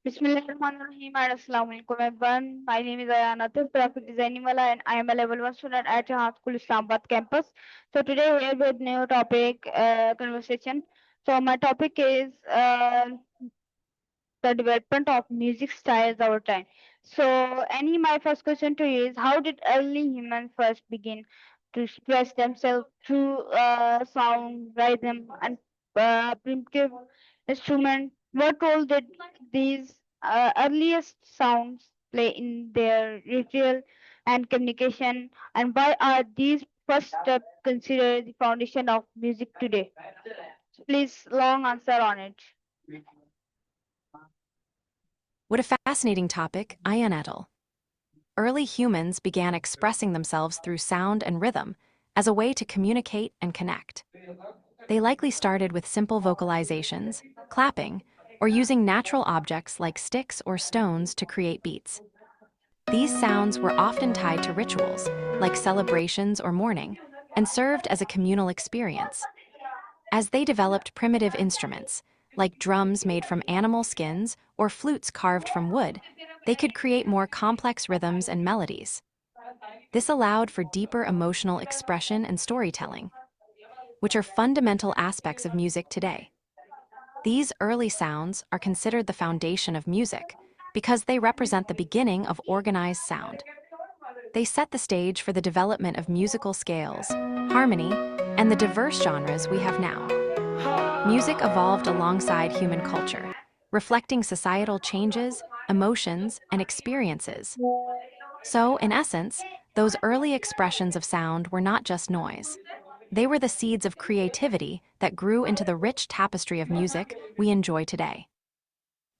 Bismillahirrahmanirrahim and Assalamu alaikum everyone. My name is Ayana, graphic designing wala, and I am a level 1 student at Jahan School Islamabad campus. So today we have a new topic conversation. So my topic is the development of music styles over time. So Annie, my first question to you is how did early humans first begin to express themselves through sound, rhythm, and primitive instrument? What role did these earliest sounds play in their ritual and communication, and why are these first steps considered the foundation of music today? Please, long answer on it. What a fascinating topic, Ayan et al. Early humans began expressing themselves through sound and rhythm as a way to communicate and connect. They likely started with simple vocalizations, clapping, or using natural objects like sticks or stones to create beats. These sounds were often tied to rituals, like celebrations or mourning, and served as a communal experience. As they developed primitive instruments, like drums made from animal skins or flutes carved from wood, they could create more complex rhythms and melodies. This allowed for deeper emotional expression and storytelling, which are fundamental aspects of music today. These early sounds are considered the foundation of music because they represent the beginning of organized sound. They set the stage for the development of musical scales, harmony, and the diverse genres we have now. Music evolved alongside human culture, reflecting societal changes, emotions, and experiences. So, in essence, those early expressions of sound were not just noise. They were the seeds of creativity that grew into the rich tapestry of music we enjoy today.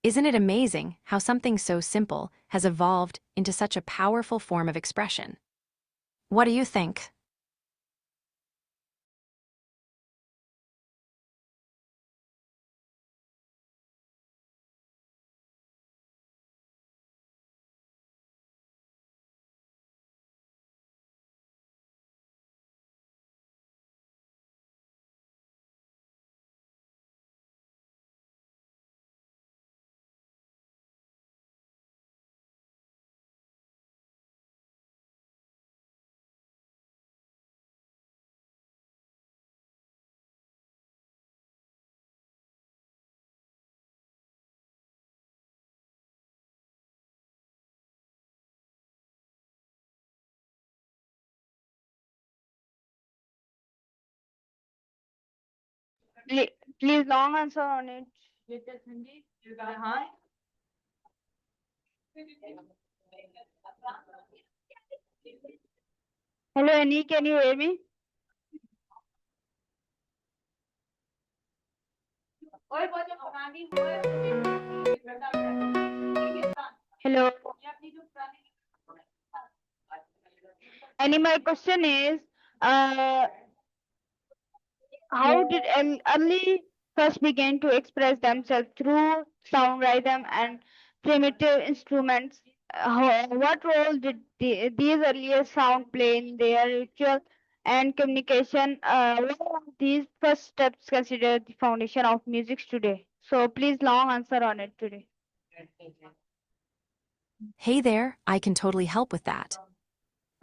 Isn't it amazing how something so simple has evolved into such a powerful form of expression? What do you think? Pl- Please, long answer on it. Hello, Annie, can you hear me? Hello. Annie, my question is, uh, how did early first begin to express themselves through sound, rhythm, and primitive instruments? What role did these earlier sound play in their ritual and communication? What are these first steps considered the foundation of music today? So please, long answer on it today. Hey there, I can totally help with that.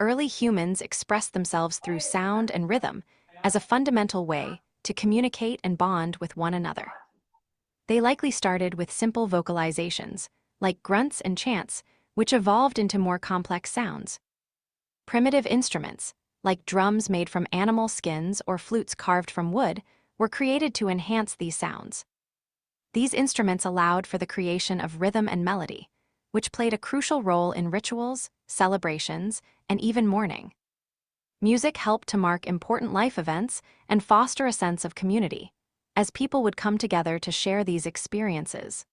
Early humans expressed themselves through sound and rhythm as a fundamental way to communicate and bond with one another. They likely started with simple vocalizations, like grunts and chants, which evolved into more complex sounds. Primitive instruments, like drums made from animal skins or flutes carved from wood, were created to enhance these sounds. These instruments allowed for the creation of rhythm and melody, which played a crucial role in rituals, celebrations, and even mourning. Music helped to mark important life events and foster a sense of community, as people would come together to share these experiences.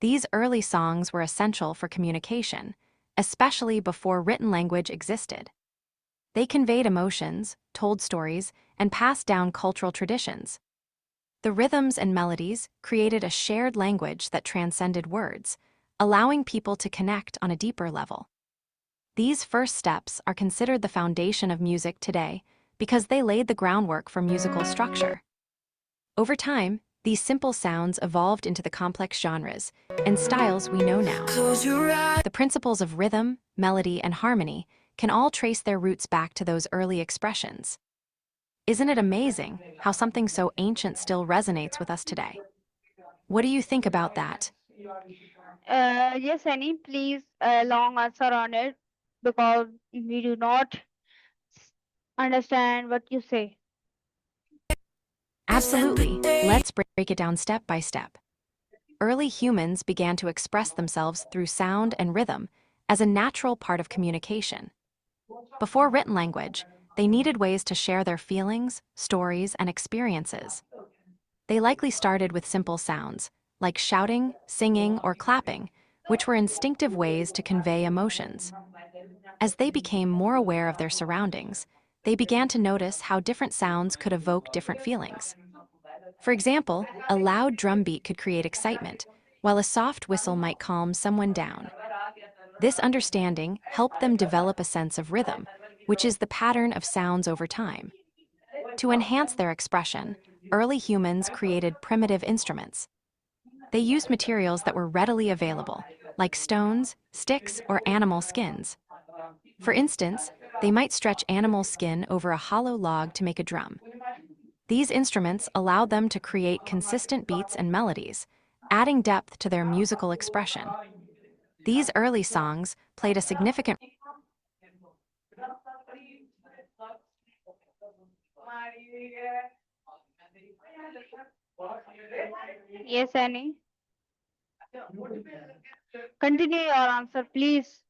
These early songs were essential for communication, especially before written language existed. They conveyed emotions, told stories, and passed down cultural traditions. The rhythms and melodies created a shared language that transcended words, allowing people to connect on a deeper level. These first steps are considered the foundation of music today because they laid the groundwork for musical structure. Over time, These simple sounds evolved into the complex genres and styles we know now. The principles of rhythm, melody, and harmony can all trace their roots back to those early expressions. Isn't it amazing how something so ancient still resonates with us today? What do you think about that? Yes, Annie, please long answer on it because we do not understand what you say. Absolutely. Let's break it down step by step. Early humans began to express themselves through sound and rhythm as a natural part of communication. Before written language, they needed ways to share their feelings, stories, and experiences. They likely started with simple sounds, like shouting, singing, or clapping, which were instinctive ways to convey emotions. As they became more aware of their surroundings, they began to notice how different sounds could evoke different feelings. For example, a loud drum beat could create excitement, while a soft whistle might calm someone down. This understanding helped them develop a sense of rhythm, which is the pattern of sounds over time. To enhance their expression, early humans created primitive instruments. They used materials that were readily available, like stones, sticks, or animal skins. For instance, they might stretch animal skin over a hollow log to make a drum. These instruments allowed them to create consistent beats and melodies, adding depth to their musical expression. These early songs played a significant. Yes, Annie. Continue your answer, please.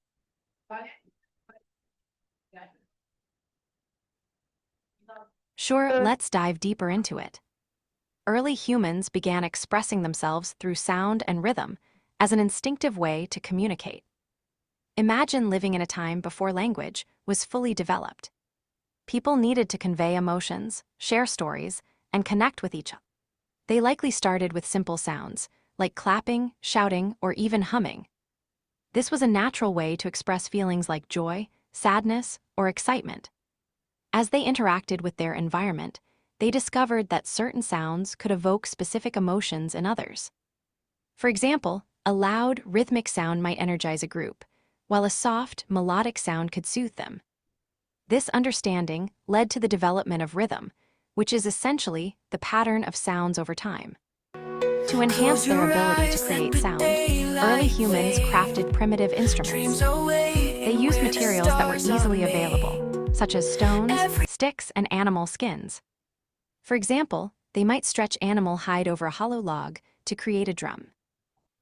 Sure, Uh, let's dive deeper into it. Early humans began expressing themselves through sound and rhythm as an instinctive way to communicate. Imagine living in a time before language was fully developed. People needed to convey emotions, share stories, and connect with each other. They likely started with simple sounds, like clapping, shouting, or even humming. This was a natural way to express feelings like joy, sadness, or excitement. As they interacted with their environment, they discovered that certain sounds could evoke specific emotions in others. For example, a loud, rhythmic sound might energize a group, while a soft, melodic sound could soothe them. This understanding led to the development of rhythm, which is essentially the pattern of sounds over time. To enhance their ability to create sound, early humans crafted primitive instruments. They used materials that were easily available, such as stones, sticks, and animal skins. For example, they might stretch animal hide over a hollow log to create a drum.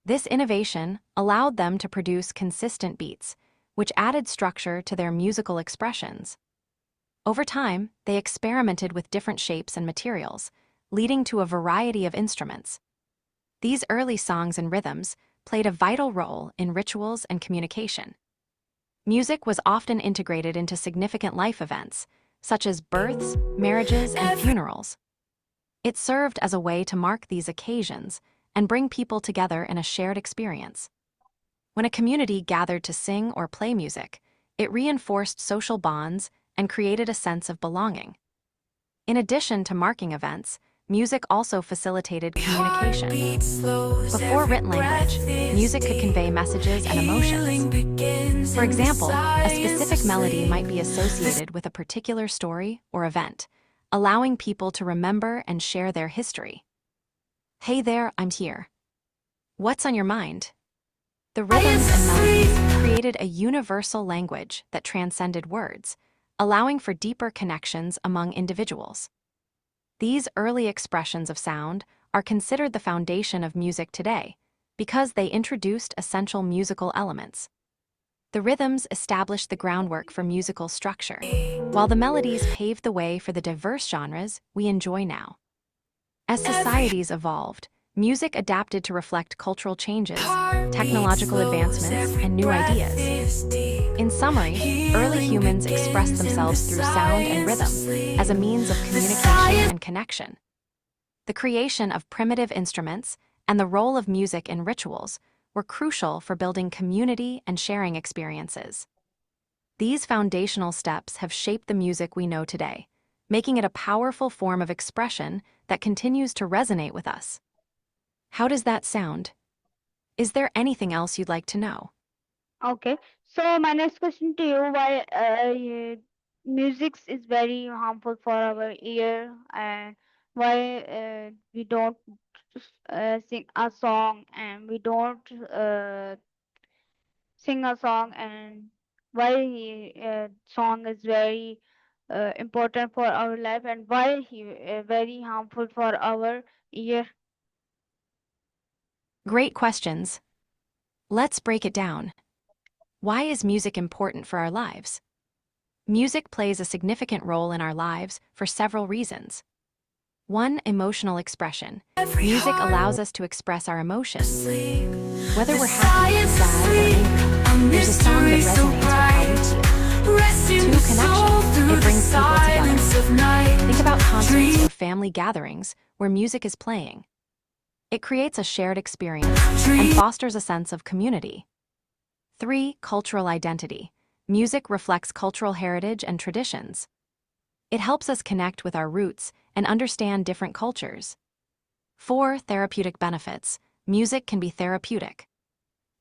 This innovation allowed them to produce consistent beats, which added structure to their musical expressions. Over time, they experimented with different shapes and materials, leading to a variety of instruments. These early songs and rhythms played a vital role in rituals and communication. Music was often integrated into significant life events, such as births, marriages, and funerals. It served as a way to mark these occasions and bring people together in a shared experience. When a community gathered to sing or play music, it reinforced social bonds and created a sense of belonging. In addition to marking events, music also facilitated communication. Before written language, music could convey messages and emotions. For example, a specific melody might be associated with a particular story or event, allowing people to remember and share their history. Hey there, I'm here. What's on your mind? The rhythms and melodies created a universal language that transcended words, allowing for deeper connections among individuals. These early expressions of sound are considered the foundation of music today because they introduced essential musical elements. The rhythms established the groundwork for musical structure, while the melodies paved the way for the diverse genres we enjoy now. As societies evolved, music adapted to reflect cultural changes, technological advancements, and new ideas. In summary, early humans expressed themselves through sound and rhythm as a means of communication and connection. The creation of primitive instruments and the role of music in rituals were crucial for building community and sharing experiences. These foundational steps have shaped the music we know today, making it a powerful form of expression that continues to resonate with us. How does that sound? Is there anything else you'd like to know? Okay. So my next question to you: why music is very harmful for our ear, and why we don't sing a song, and we don't sing a song, and why song is very important for our life, and why he very harmful for our ear. Great questions. Let's break it down. Why is music important for our lives? Music plays a significant role in our lives for several reasons. 1. Emotional expression. Music allows us to express our emotions. Whether we're happy, sad, or angry, there's a song that resonates with how we feel. 2. Connection. It brings people together. Think about concerts or family gatherings where music is playing. It creates a shared experience and fosters a sense of community. 3. Cultural identity. Music reflects cultural heritage and traditions. It helps us connect with our roots and understand different cultures. 4. Therapeutic benefits. Music can be therapeutic.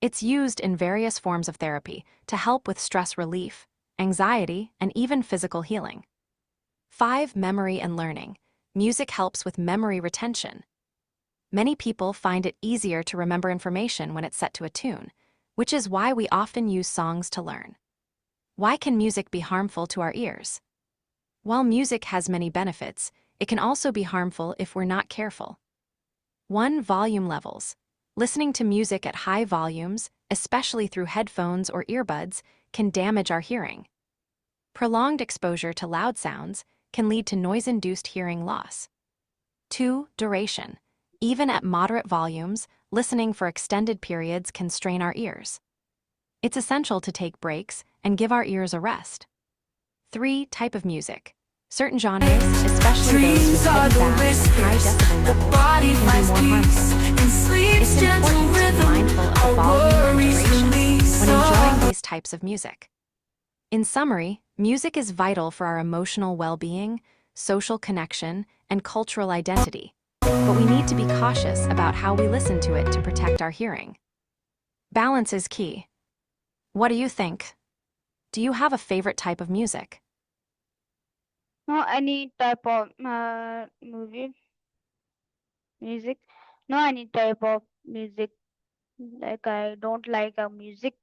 It's used in various forms of therapy to help with stress relief, anxiety, and even physical healing. 5. Memory and learning. Music helps with memory retention. Many people find it easier to remember information when it's set to a tune, which is why we often use songs to learn. Why can music be harmful to our ears? While music has many benefits, it can also be harmful if we're not careful. 1. Volume levels. Listening to music at high volumes, especially through headphones or earbuds, can damage our hearing. Prolonged exposure to loud sounds can lead to noise-induced hearing loss. 2. Duration. Even at moderate volumes, listening for extended periods can strain our ears. It's essential to take breaks and give our ears a rest. 3. Type of music. Certain genres, especially those with heavy bass and high decibel levels, can be more harmful. It's important to be mindful of the volume and duration when enjoying these types of music. In summary, music is vital for our emotional well-being, social connection, and cultural identity, but we need to be cautious about how we listen to it to protect our hearing. Balance is key. What do you think? Do you have a favorite type of music? No, any type of music. No, any type of music. Like I don't like a music.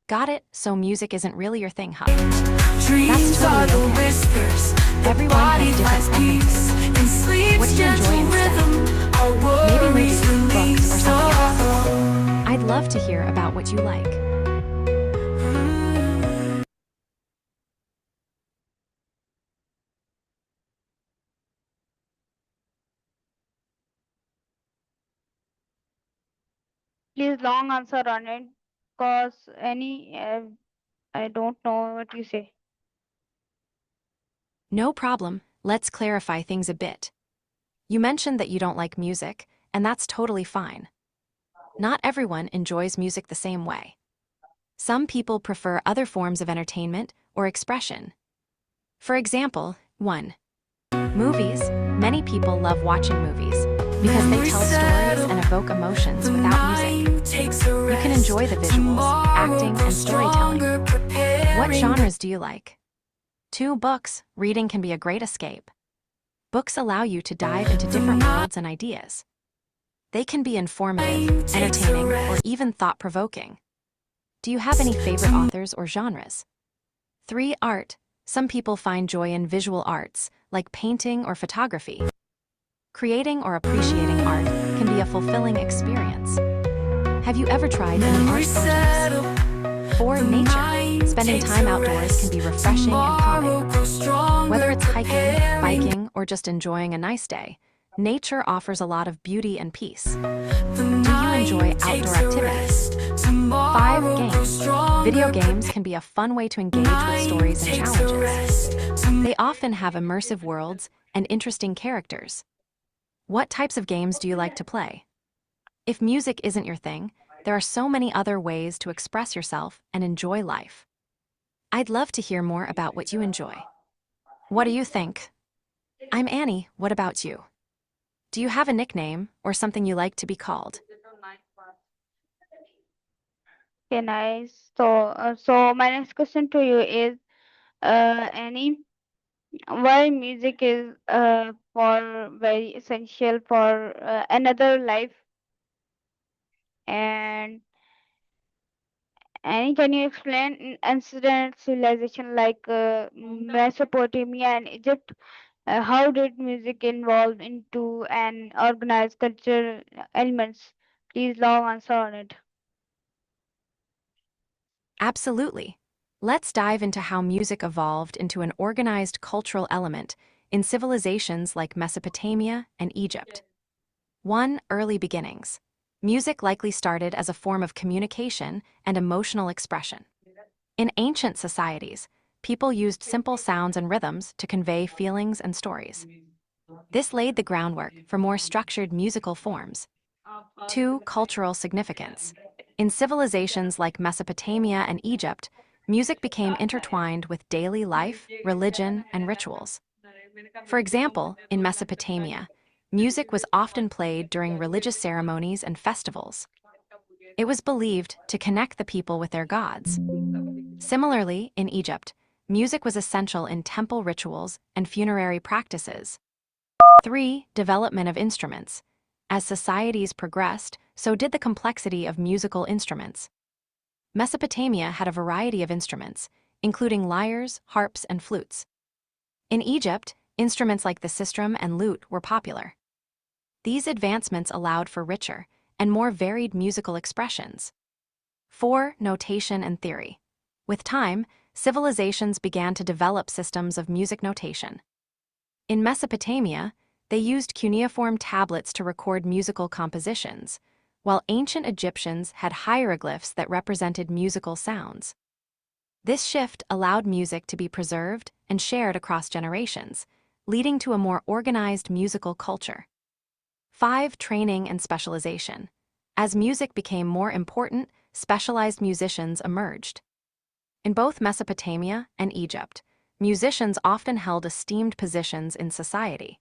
Got it, so music isn't really your thing, huh? That's totally okay. Everyone has different preferences. What do you enjoy instead? Maybe movies, books, or something else. I'd love to hear about what you like. Please long answer on it, cause any I don't know what you say. No problem, let's clarify things a bit. You mentioned that you don't like music, and that's totally fine. Not everyone enjoys music the same way. Some people prefer other forms of entertainment or expression. For example, 1. Movies. Many people love watching movies because they tell stories and evoke emotions without music. You can enjoy the visuals, acting, and storytelling. What genres do you like? 2. Books. Reading can be a great escape. Books allow you to dive into different worlds and ideas. They can be informative, entertaining, or even thought-provoking. Do you have any favorite authors or genres? 3. Art. Some people find joy in visual arts, like painting or photography. Creating or appreciating art can be a fulfilling experience. Have you ever tried any art projects? 4. Nature. Spending time outdoors can be refreshing and calming. Whether it's hiking, biking, or just enjoying a nice day, nature offers a lot of beauty and peace. Do you enjoy outdoor activities? 5. Games. Video games can be a fun way to engage with stories and challenges. They often have immersive worlds and interesting characters. What types of games do you like to play? If music isn't your thing, there are so many other ways to express yourself and enjoy life. I'd love to hear more about what you enjoy. What do you think? I'm Annie. What about you? Do you have a nickname or something you like to be called? Okay, nice. So my next question to you is, Annie, why music is for very essential for another life? And Annie, can you explain ancient civilization like Mesopotamia and Egypt? How did music evolve into an organized culture elements? Please long answer on it. Absolutely. Let's dive into how music evolved into an organized cultural element in civilizations like Mesopotamia and Egypt. 1. Early beginnings. Music likely started as a form of communication and emotional expression. In ancient societies, people used simple sounds and rhythms to convey feelings and stories. This laid the groundwork for more structured musical forms. 2. Cultural significance. In civilizations like Mesopotamia and Egypt, music became intertwined with daily life, religion, and rituals. For example, in Mesopotamia, music was often played during religious ceremonies and festivals. It was believed to connect the people with their gods. Similarly, in Egypt, music was essential in temple rituals and funerary practices. 3. Development of instruments. As societies progressed, so did the complexity of musical instruments. Mesopotamia had a variety of instruments, including lyres, harps, and flutes. In Egypt, instruments like the sistrum and lute were popular. These advancements allowed for richer and more varied musical expressions. 4. Notation and theory. With time, civilizations began to develop systems of music notation. In Mesopotamia, they used cuneiform tablets to record musical compositions, while ancient Egyptians had hieroglyphs that represented musical sounds. This shift allowed music to be preserved and shared across generations, leading to a more organized musical culture. 5. Training and specialization. As music became more important, specialized musicians emerged. In both Mesopotamia and Egypt, musicians often held esteemed positions in society.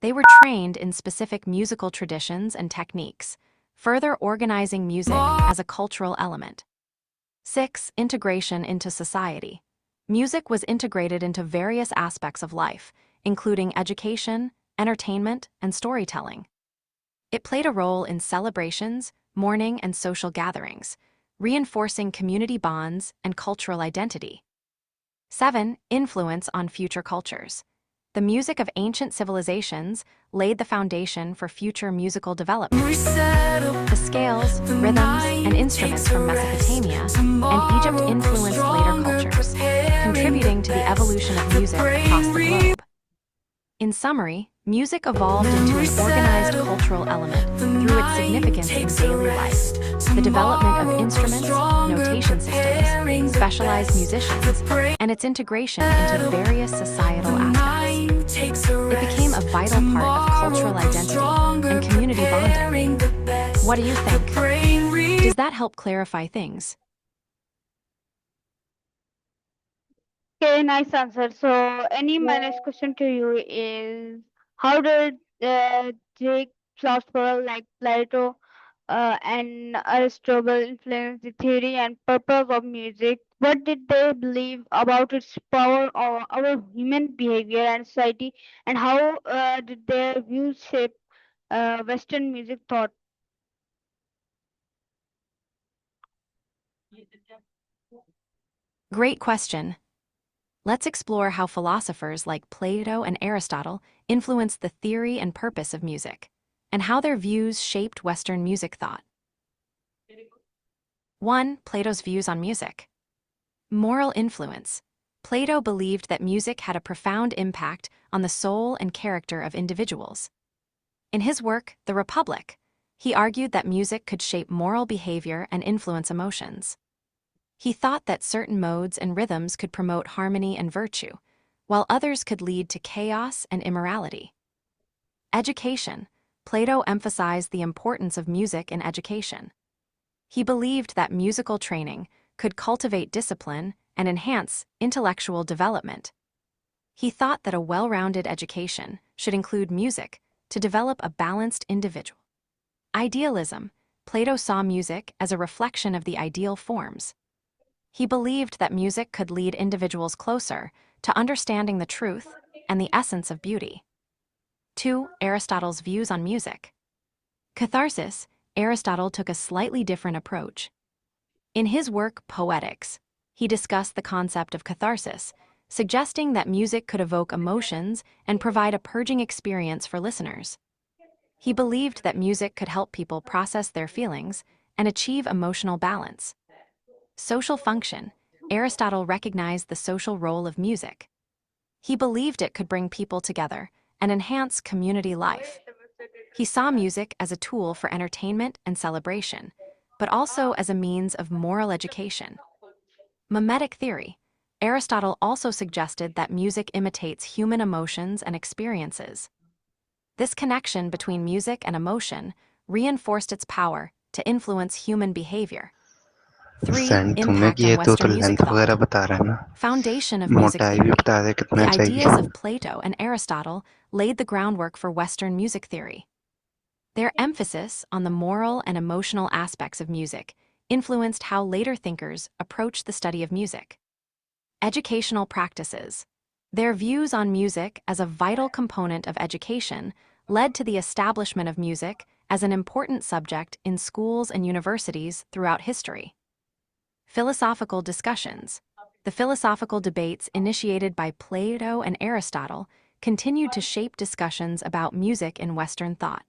They were trained in specific musical traditions and techniques, further organizing music as a cultural element. 6. Integration into society. Music was integrated into various aspects of life, including education, entertainment, and storytelling. It played a role in celebrations, mourning, and social gatherings, reinforcing community bonds and cultural identity. 7. Influence on future cultures. The music of ancient civilizations laid the foundation for future musical development. The scales, rhythms, and instruments from Mesopotamia and Egypt influenced later cultures, contributing to the evolution of music across the globe. In summary, music evolved into an organized cultural element through its significance in daily life. The development of instruments, notation systems, specialized musicians, and its integration into various societal aspects. It became a vital part of cultural identity and community bonding. What do you think? Does that help clarify things? Okay, nice answer. So, any my next question to you is, how did Greek philosophers like Plato and Aristotle influence the theory and purpose of music? What did they believe about its power on our human behavior and society, and how did their views shape Western music thought? Great question. Let's explore how philosophers like Plato and Aristotle influenced the theory and purpose of music, and how their views shaped Western music thought. 1. Plato's views on music. Moral influence. Plato believed that music had a profound impact on the soul and character of individuals. In his work, The Republic, he argued that music could shape moral behavior and influence emotions. He thought that certain modes and rhythms could promote harmony and virtue, while others could lead to chaos and immorality. Education. Plato emphasized the importance of music in education. He believed that musical training could cultivate discipline and enhance intellectual development. He thought that a well-rounded education should include music to develop a balanced individual. Idealism. Plato saw music as a reflection of the ideal forms. He believed that music could lead individuals closer to understanding the truth and the essence of beauty. 2. Aristotle's views on music. Catharsis. Aristotle took a slightly different approach. In his work Poetics, he discussed the concept of catharsis, suggesting that music could evoke emotions and provide a purging experience for listeners. He believed that music could help people process their feelings and achieve emotional balance. Social function. Aristotle recognized the social role of music. He believed it could bring people together and enhance community life. He saw music as a tool for entertainment and celebration, but also as a means of moral education. Mimetic theory. Aristotle also suggested that music imitates human emotions and experiences. This connection between music and emotion reinforced its power to influence human behavior. 3. Sand तुम्हें Impact कि on ये तो Western music length वगैरह thought. बता रहा है ना, Foundation of music मोटाई भी theory. बता दे The कितना ideas चाहिए. of Plato and Aristotle laid the groundwork for Western music theory. Their emphasis on the moral and emotional aspects of music influenced how later thinkers approached the study of music. Educational practices. Their views on music as a vital component of education led to the establishment of music as an important subject in schools and universities throughout history. Philosophical discussions. The philosophical debates initiated by Plato and Aristotle continued to shape discussions about music in Western thought.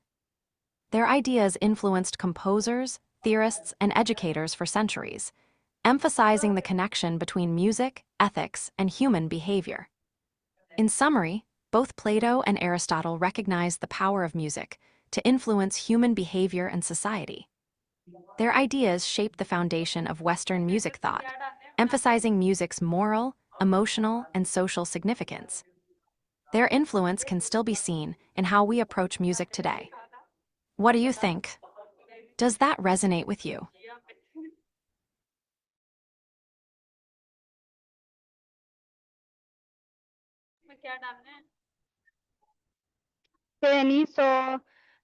Their ideas influenced composers, theorists, and educators for centuries, emphasizing the connection between music, ethics, and human behavior. In summary, both Plato and Aristotle recognized the power of music to influence human behavior and society. Their ideas shaped the foundation of Western music thought, emphasizing music's moral, emotional, and social significance. Their influence can still be seen in how we approach music today. What do you think? Does that resonate with you? Okay, Annie, so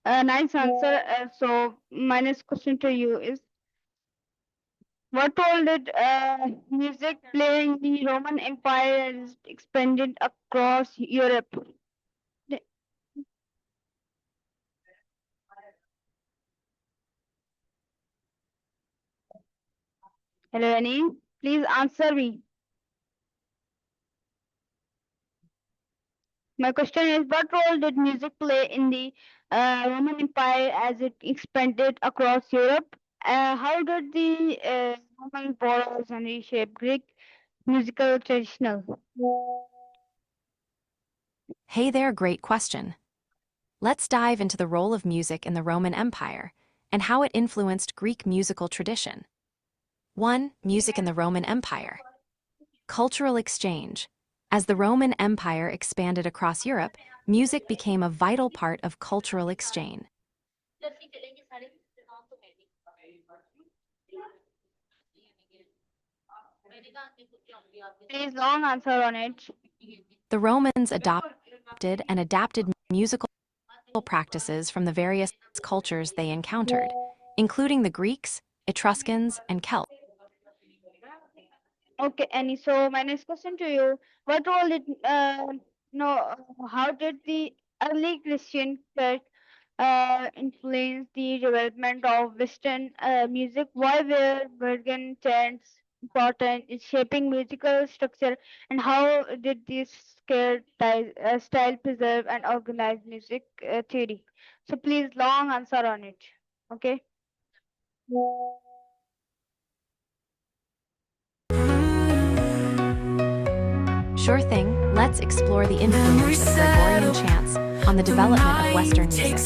nice answer. So my next question to you is, what role did music play in the Roman Empire as it expanded across Europe? Hello, Annie. Please answer me. My question is, what role did music play in the Roman Empire as it expanded across Europe? How did the Roman borrow and reshape Greek musical traditional? Hey there, great question. Let's dive into the role of music in the Roman Empire and how it influenced Greek musical tradition. 1. Music in the Roman Empire. Cultural exchange. As the Roman Empire expanded across Europe, music became a vital part of cultural exchange. Please long answer on it. The Romans adopted and adapted musical practices from the various cultures they encountered, including the Greeks, Etruscans, and Celts. Okay, Annie. So my next question to you: what role did no? How did the early Christian church influence the development of Western music? Why were Bergen chants important in shaping musical structure, and how did this style preserve and organize music theory? So please long answer on it. Okay. Sure thing, let's explore the influence of Gregorian chants on the development of Western music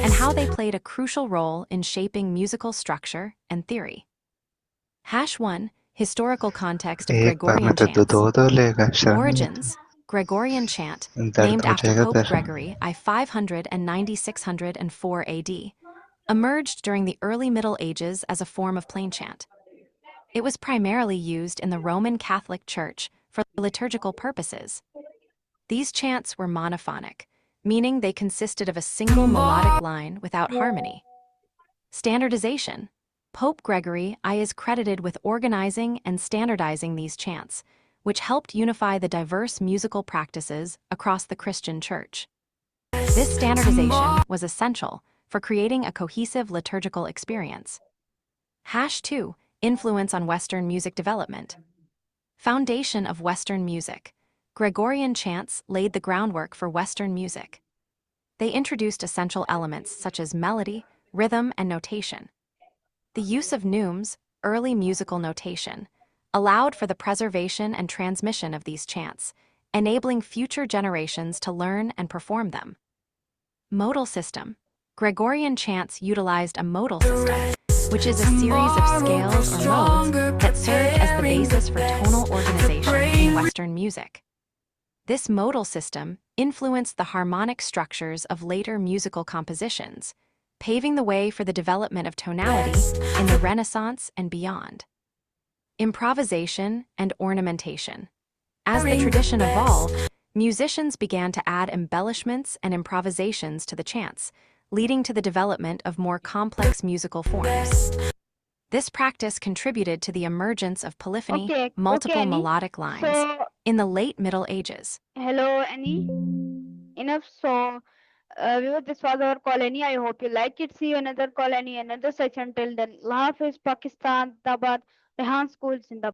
and how they played a crucial role in shaping musical structure and theory. #1. Historical context of एक बार में Gregorian तो chants. दो लेगा, शर्म नहीं आती. Origins. Gregorian chant, दर्द named हो after जाएगा Pope फिर. Gregory I 590-604 AD, emerged during the early Middle Ages as a form of plain chant. It was primarily used in the Roman Catholic Church for liturgical purposes. These chants were monophonic, meaning they consisted of a single melodic line without harmony. Standardization. Pope Gregory I is credited with organizing and standardizing these chants, which helped unify the diverse musical practices across the Christian Church. This standardization was essential for creating a cohesive liturgical experience. #2. Influence on Western music development. Foundation of Western music. Gregorian chants laid the groundwork for Western music. They introduced essential elements such as melody, rhythm, and notation. The use of neumes, early musical notation, allowed for the preservation and transmission of these chants, enabling future generations to learn and perform them. Modal system. Gregorian chants utilized a modal system, which is a series of scales or modes that served as the basis for tonal organization in Western music. This modal system influenced the harmonic structures of later musical compositions, paving the way for the development of tonality in the Renaissance and beyond. Improvisation and ornamentation. As the tradition evolved, musicians began to add embellishments and improvisations to the chants, leading to the development of more complex musical forms. This practice contributed to the emergence of polyphony, Okay, multiple Annie. melodic lines, So, in the late Middle Ages. hello, Annie. Enough. So, viewer, this was our Callannie. I hope you like it. See you another Callannie, another session. Till then, Allah Hafiz, Pakistan, Dabat, Rehan School, Zindabad.